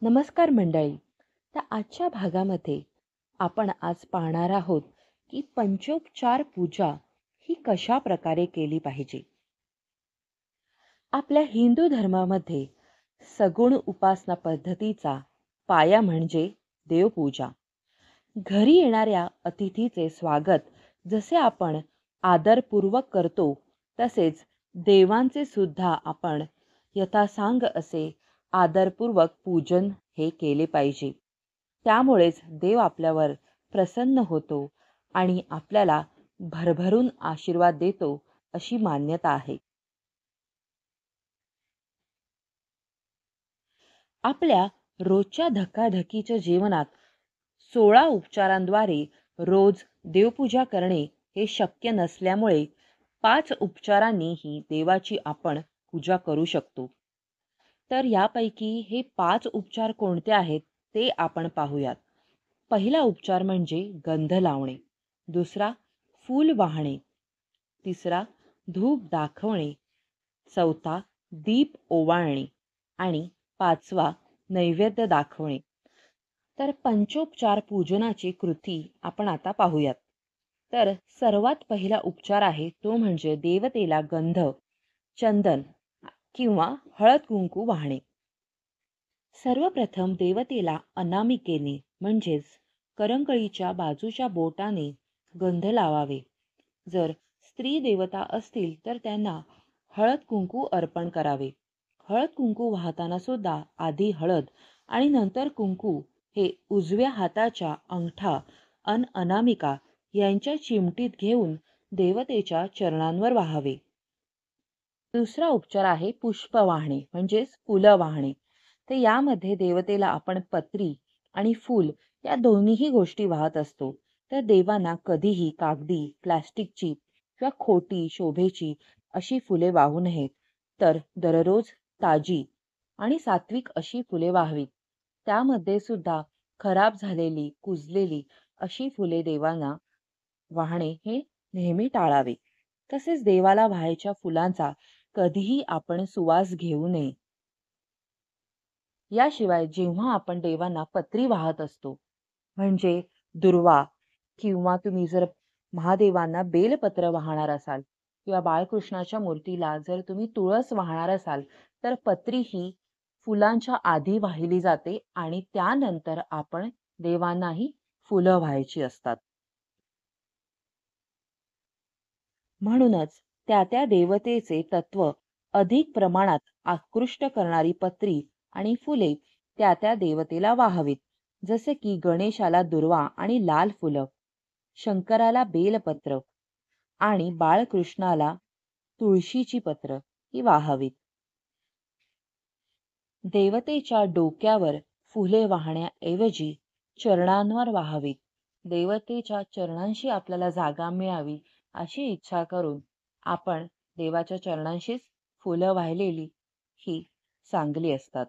नमस्कार मंडळी. तर आजच्या भागामध्ये आपण आज पाहणार आहोत की पंचोपचार पूजा ही कशा प्रकारे केली पाहिजे. आपल्या हिंदू धर्मामध्ये सगुण उपासना पद्धतीचा पाया म्हणजे देवपूजा. घरी येणाऱ्या अतिथीचे स्वागत जसे आपण आदरपूर्वक करतो, तसेच देवांचे सुद्धा आपण यथासांग असे आदरपूर्वक पूजन हे केले पाहिजे. त्यामुळेच देव आपल्यावर प्रसन्न होतो आणि आपल्याला भरभरून आशीर्वाद देतो अशी मान्यता आहे. आपल्या रोजच्या धकाधकीच्या जीवनात 16 उपचारांद्वारे रोज देवपूजा करणे हे शक्य नसल्यामुळे 5 उपचारांनीही देवाची आपण पूजा करू शकतो. तर यापैकी हे 5 उपचार कोणते आहेत ते आपण पाहूयात. पहिला उपचार म्हणजे गंध लावणे, दुसरा फूल वाहणे, तिसरा धूप दाखवणे, चौथा दीप ओवाळणे आणि पाचवा नैवेद्य दाखवणे. तर पंचोपचार पूजनाची कृती आपण आता पाहूयात. तर सर्वात पहिला उपचार आहे तो म्हणजे देवतेला गंध, चंदन किंवा हळद-कुंकू वाहणे. सर्वप्रथम देवतेला अनामिकेने म्हणजेच करंगळीच्या बाजूच्या बोटाने गंध लावावे. जर स्त्री देवता असतील तर त्यांना हळद-कुंकू अर्पण करावे. हळद-कुंकू वाहताना सुद्धा आधी हळद आणि नंतर कुंकू हे उजव्या हाताच्या अंगठा अन अनामिका यांच्या चिमटीत घेऊन देवतेच्या चरणांवर वाहावे. दुसरा उपचार आहे पुष्प वाहणे म्हणजेच फुलं वाहणे. तर यामध्ये देवतेला आपण पत्री आणि फूल या दोन्हीही गोष्टी वाहत असतो. तर देवांना कधीही कागदी, प्लास्टिकची किंवा खोटी, शोभेची अशी फुले वाहू नयेत. तर दररोज ताजी आणि सात्विक अशी फुले वाहावीत. त्यामध्ये सुद्धा खराब झालेली, कुजलेली अशी फुले देवांना वाहणे हे नेहमी टाळावे. तसेच देवाला व्हायच्या फुलांचा कधीही आपण सुवास घेऊ नये. याशिवाय जेव्हा आपण देवांना पत्री वाहत असतो, म्हणजे दुर्वा किंवा तुम्ही जर महादेवांना बेलपत्र वाहणार असाल किंवा बाळकृष्णाच्या मूर्तीला जर तुम्ही तुळस वाहणार असाल, तर पत्री ही फुलांच्या आधी वाहिली जाते आणि त्यानंतर आपण देवांनाही फुलं व्हायची असतात. म्हणूनच त्या त्या देवतेचे तत्व अधिक प्रमाणात आकृष्ट करणारी पत्री आणि फुले त्या त्या देवतेला वाहावीत. जसे की गणेशाला दुर्वा आणि लाल फुलं, शंकराला बेलपत्र आणि बाळकृष्णाला तुळशीची पत्र ही वाहावीत. देवतेच्या डोक्यावर फुले वाहण्याऐवजी चरणांवर वाहावीत. देवतेच्या चरणांशी आपल्याला जागा मिळावी अशी इच्छा करून आपण देवाच्या चरणांशीच फुलं वाहिलेली ही चांगली असतात.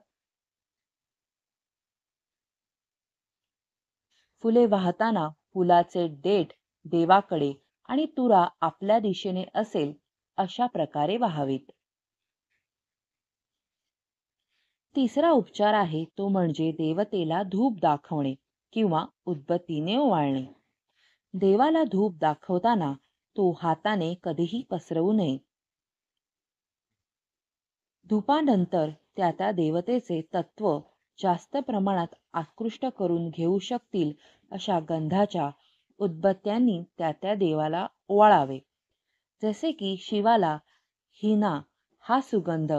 फुले वाहताना फुलाचे देठ देवाकडे आणि तुरा आपल्या दिशेने असेल अशा प्रकारे वाहावीत. तिसरा उपचार आहे तो म्हणजे देवतेला धूप दाखवणे किंवा उदबत्तीने ओवाळणे. देवाला धूप दाखवताना तो हाताने कधीही पसरवू नये. धूपानंतर त्या त्या देवतेचे तत्व जास्त प्रमाणात आकृष्ट करून घेऊ शकतील अशा गंधाच्या उदबत्त्यांनी त्या त्या देवाला ओवाळावे. जसे की शिवाला हिना हा सुगंध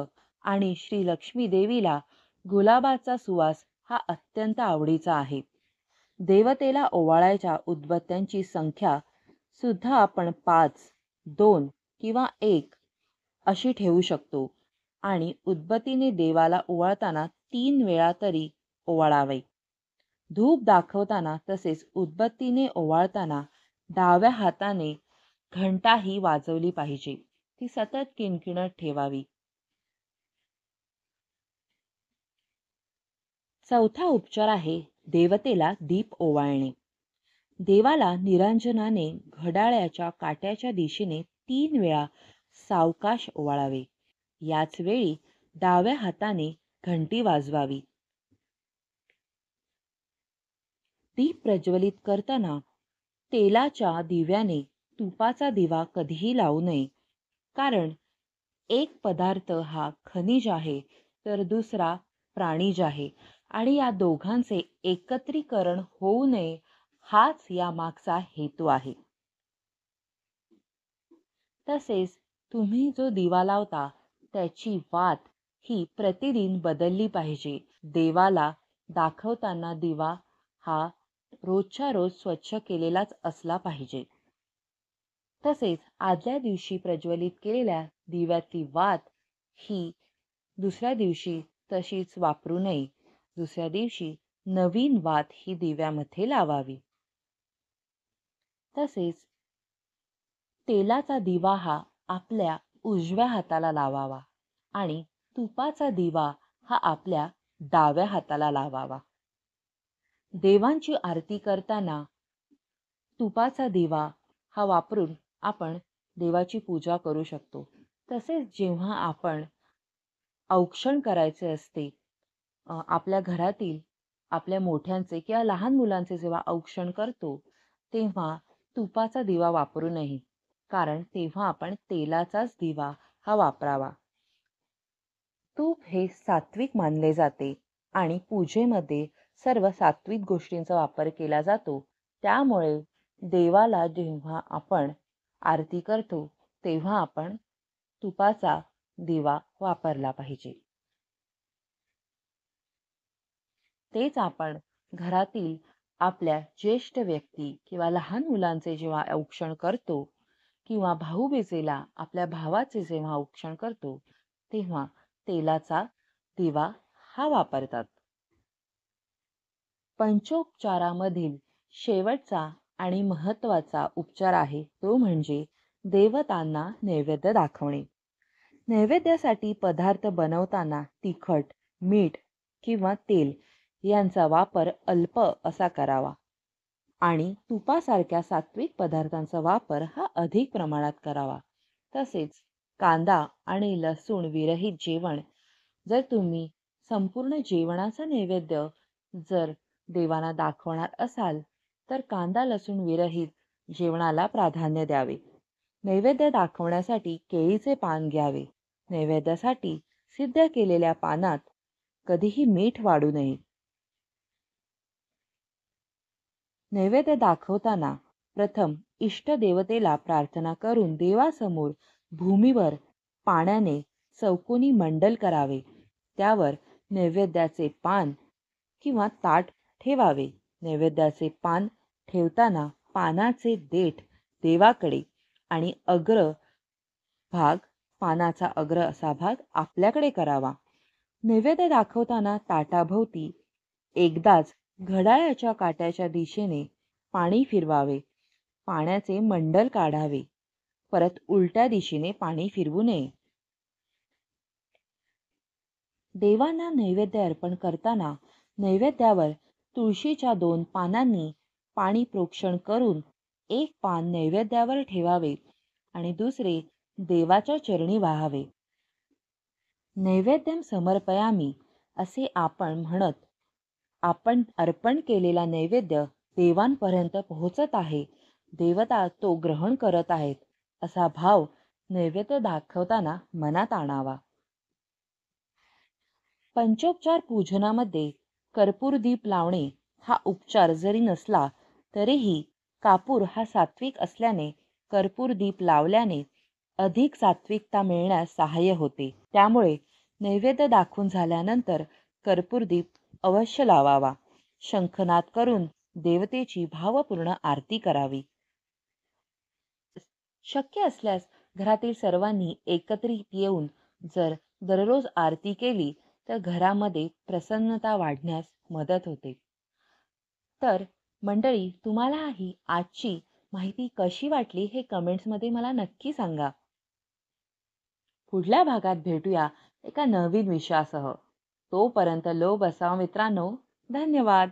आणि श्री लक्ष्मी देवीला गुलाबाचा सुवास हा अत्यंत आवडीचा आहे. देवतेला ओवाळायच्या उदबत्त्यांची संख्या सुद्धा आपण 5, 2 किंवा 1 अशी ठेवू शकतो आणि उदबत्तीने देवाला ओवाळताना 3 वेळा तरी ओवाळावे. धूप दाखवताना तसेच उदबत्तीने ओवाळताना डाव्या हाताने घंटा ही वाजवली पाहिजे. ती सतत किणकिणत ठेवावी. चौथा उपचार आहे देवतेला दीप ओवाळणे. देवाला निरांजनाने घड्याळाच्या काट्याच्या दिशेने 3 वेळा सावकाश ओवाळावे. याच वेळी डाव्या हाताने घंटी वाजवावी. दीप प्रज्वलित करताना तेलाच्या दिव्याने तुपाचा दिवा कधीही लावू नये. कारण एक पदार्थ हा खनिज आहे, तर दुसरा प्राणिज आहे आणि या दोघांचे एकत्रीकरण होऊ नये हाच या मागचा हेतू आहे. तसेच तुम्ही जो दिवा लावता त्याची वात ही प्रतिदिन बदलली पाहिजे. देवाला दाखवताना दिवा हा रोजच्या रोज स्वच्छ केलेलाच असला पाहिजे. तसेच आदल्या दिवशी प्रज्वलित केलेल्या दिव्यातली वात ही दुसऱ्या दिवशी तशीच वापरू नये. दुसऱ्या दिवशी नवीन वात ही दिव्यामध्ये लावावी. तसेच तेलाचा दिवा हा आपल्या उजव्या हाताला लावावा आणि तुपाचा दिवा हा आपल्या डाव्या हाताला लावावा. देवांची आरती करताना तुपाचा दिवा हा वापरून आपण देवाची पूजा करू शकतो. तसेच जेव्हा आपण औक्षण करायचे असते, आपल्या घरातील आपल्या मोठ्यांचे किंवा लहान मुलांचे जेव्हा औक्षण करतो, तेव्हा तुपाचा दिवा वापरू नये. कारण तेव्हा आपण तेलाचाच दिवा हा वापरावा. तूप हे सात्विक मानले जाते आणि पूजेमध्ये सर्व सात्विक गोष्टींचा वापर केला जातो. त्यामुळे देवाला जेव्हा आपण आरती करतो, तेव्हा आपण तुपाचा दिवा वापरला पाहिजे. तेच आपण घरातील आपल्या ज्येष्ठ व्यक्ती किंवा लहान मुलांचे जेव्हा औक्षण करतो किंवा भाऊबीजेला आपल्या भावाचे जेव्हा औक्षण करतो, तेव्हा तेलाचा दिवा हा वापरतात. पंचोपचारामधील शेवटचा आणि महत्त्वाचा उपचार आहे तो म्हणजे देवतांना नैवेद्य दाखवणे. नैवेद्यासाठी पदार्थ बनवताना तिखट, मीठ किंवा तेल यांचा वापर अल्प असा करावा आणि तुपासारख्या सात्विक पदार्थांचा वापर हा अधिक प्रमाणात करावा. तसेच कांदा आणि लसूण विरहित जेवण जर तुम्ही संपूर्ण जेवणाचा नैवेद्य जर देवांना दाखवणार असाल, तर कांदा लसूण विरहित जेवणाला प्राधान्य द्यावे. नैवेद्य दाखवण्यासाठी केळीचे पान घ्यावे. नैवेद्यासाठी सिद्ध केलेल्या पानात कधीही मीठ वाढू नये. नैवेद्य दाखवताना प्रथम इष्ट देवतेला प्रार्थना करून देवासमोर भूमीवर पाण्याने चौकोनी मंडल करावे. त्यावर नैवेद्याचे पान किंवा ताट ठेवावे. नैवेद्याचे पान ठेवताना पानाचे देठ देवाकडे आणि पानाचा अग्र असा भाग आपल्याकडे करावा. नैवेद्य दाखवताना ताटाभोवती एकदाच घड्याळाच्या काट्याच्या दिशेने पाणी फिरवावे. पाण्याचे मंडल काढावे. परत उलट्या दिशेने पाणी फिरवू नये. देवांना नैवेद्य अर्पण करताना नैवेद्यावर तुळशीच्या 2 पानांनी पाणी प्रोक्षण करून एक पान नैवेद्यावर ठेवावे आणि दुसरे देवाच्या चरणी वाहावे. नैवेद्यम समर्पयामी असे आपण म्हणत आपण अर्पण केलेला नैवेद्य देवांपर्यंत पोहोचत आहे. देवता तो ग्रहण करत आहेत असा भाव नैवेद्य दाखवताना मनात आणावा. पंचोपचार पूजनामध्ये कर्पूर दीप लावणे हा उपचार जरी नसला तरीही कापूर हा सात्विक असल्याने कर्पूर दीप लावल्याने अधिक सात्विकता मिळण्यास सहाय्य होते. त्यामुळे नैवेद्य दाखवून झाल्यानंतर कर्पूर दीप अवश्य लावावा. शंखनाद करून देवतेची भावपूर्ण आरती करावी. शक्य असल्यास घरातील सर्वांनी एकत्रित येऊन जर दररोज आरती केली तर घरामध्ये प्रसन्नता वाढण्यास मदत होते. तर मंडळी, तुम्हाला ही आजची माहिती कशी वाटली हे कमेंट्समध्ये मला नक्की सांगा. पुढल्या भागात भेटूया एका नवीन विषयासह. तोपर्यंत लो बसाव मित्रांनो. धन्यवाद.